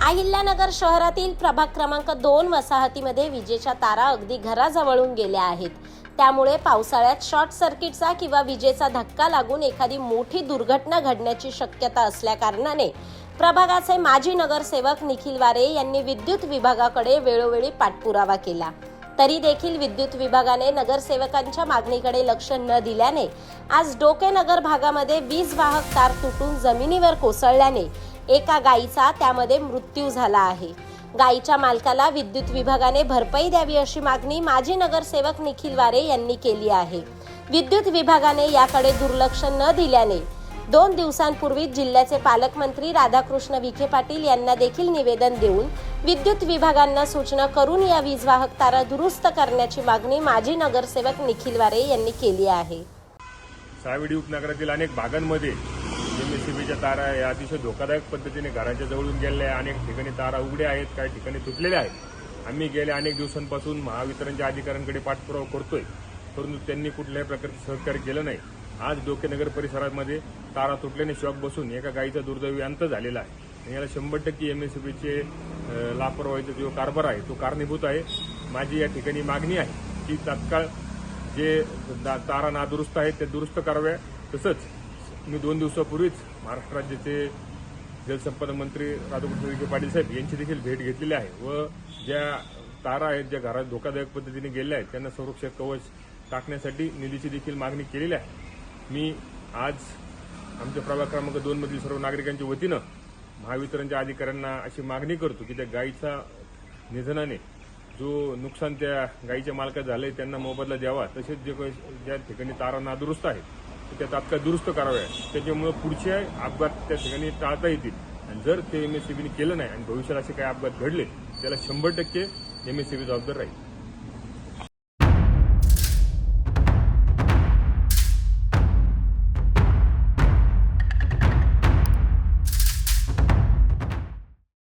अहिल्यानगर शहरातील प्रभाग क्रमांक 2 वसाहतीमध्ये विजेच्या तारा अगदी घराजवळून गेल्या आहेत। त्यामुळे पावसाळ्यात शॉर्ट सर्किटचा किंवा विजेचा धक्का लागून एखादी मोठी दुर्घटना घडण्याची शक्यता असल्याकारणाने प्रभागाचे माजी नगरसेवक निखिल वारे यांनी विद्युत विभागाकडे वेळोवेळी पाठपुरावा केला। तरी देखील विद्युत विभागाने नगरसेवकांच्या मागणीकडे लक्ष न दिल्याने आज डोकेनगर भागामध्ये वीज वाहक तार तुटून जमिनीवर कोसळल्याने एका गायीचा त्यामध्ये मृत्यू झाला आहे। गायीच्या मालकाला विद्युत विभागाने भरपाई द्यावी अशी मागणी माजी नगरसेवक निखिल वारे यांनी केली आहे। विद्युत विभागाने याकडे दुर्लक्ष न दिल्याने 2 दिवसांपूर्वी जिल्ह्याचे पालकमंत्री राधाकृष्ण विखे पाटील यांना देखील निवेदन देऊन विद्युत विभागांना सूचना करून या वीजवाहक तारा दुरुस्त करण्याची मागणी माजी नगरसेवक निखिल वारे यांनी केली आहे। सावेडी उपनगरातील अनेक भागांमध्ये एमएससीबीच्या तारा या अतिशय धोकादायक पद्धतीने घराच्या जवळून गेलेल्या आहेत। अनेक ठिकाणी तारा उघड्या आहेत, काही ठिकाणी तुटलेल्या आहेत। आम्ही गेल्या अनेक दिवसांपासून महावितरणच्या अधिकाऱ्यांकडे पाठपुरावा करतोय, परंतु त्यांनी कुठल्याही प्रकारचे सहकार्य केलं नाही। आज डोकेनगर परिसरामध्ये तारा तुटल्याने शॉक बसून एका गायीचा दुर्दैवी अंत झालेला आहे। याला 100% एमएससीबीचे लापरवाहीचा जो कारभार आहे तो कारणीभूत आहे। माझी या ठिकाणी मागणी आहे की तात्काळ जे तारा नादुरुस्त आहेत ते दुरुस्त कराव्या। तसंच मी 2 दिवसापूर्वीच महाराष्ट्र राज्याचे जलसंपदा मंत्री राधाकृष्ण विखे पाटील साहेब यांची देखील भेट घेतलेली आहे व ज्या तारा आहेत ज्या घरात धोकादायक पद्धतीने गेल्या आहेत त्यांना संरक्षक कवच टाकण्यासाठी निधीची देखील मागणी केलेली आहे। मी आज आमच्या प्रभाग क्रमांक 2 मधील सर्व नागरिकांच्या वतीनं महावितरणच्या अधिकाऱ्यांना अशी मागणी करतो की त्या गायीच्या निधनाने जो नुकसान त्या गायीच्या मालकात झालंय त्यांना मोबदला द्यावा। तसेच ज्या ठिकाणी तारा नादुरुस्त आहेत त्या तात्काळ दुरुस्त कराव्या, त्याच्यामुळे पुढचे अपघात त्या ठिकाणी टाळता येतील। आणि जर ते एमएससीबीने केलं नाही आणि भविष्यात असे काही अपघात घडले त्याला 100% एमएससीबी जबाबदार राहील।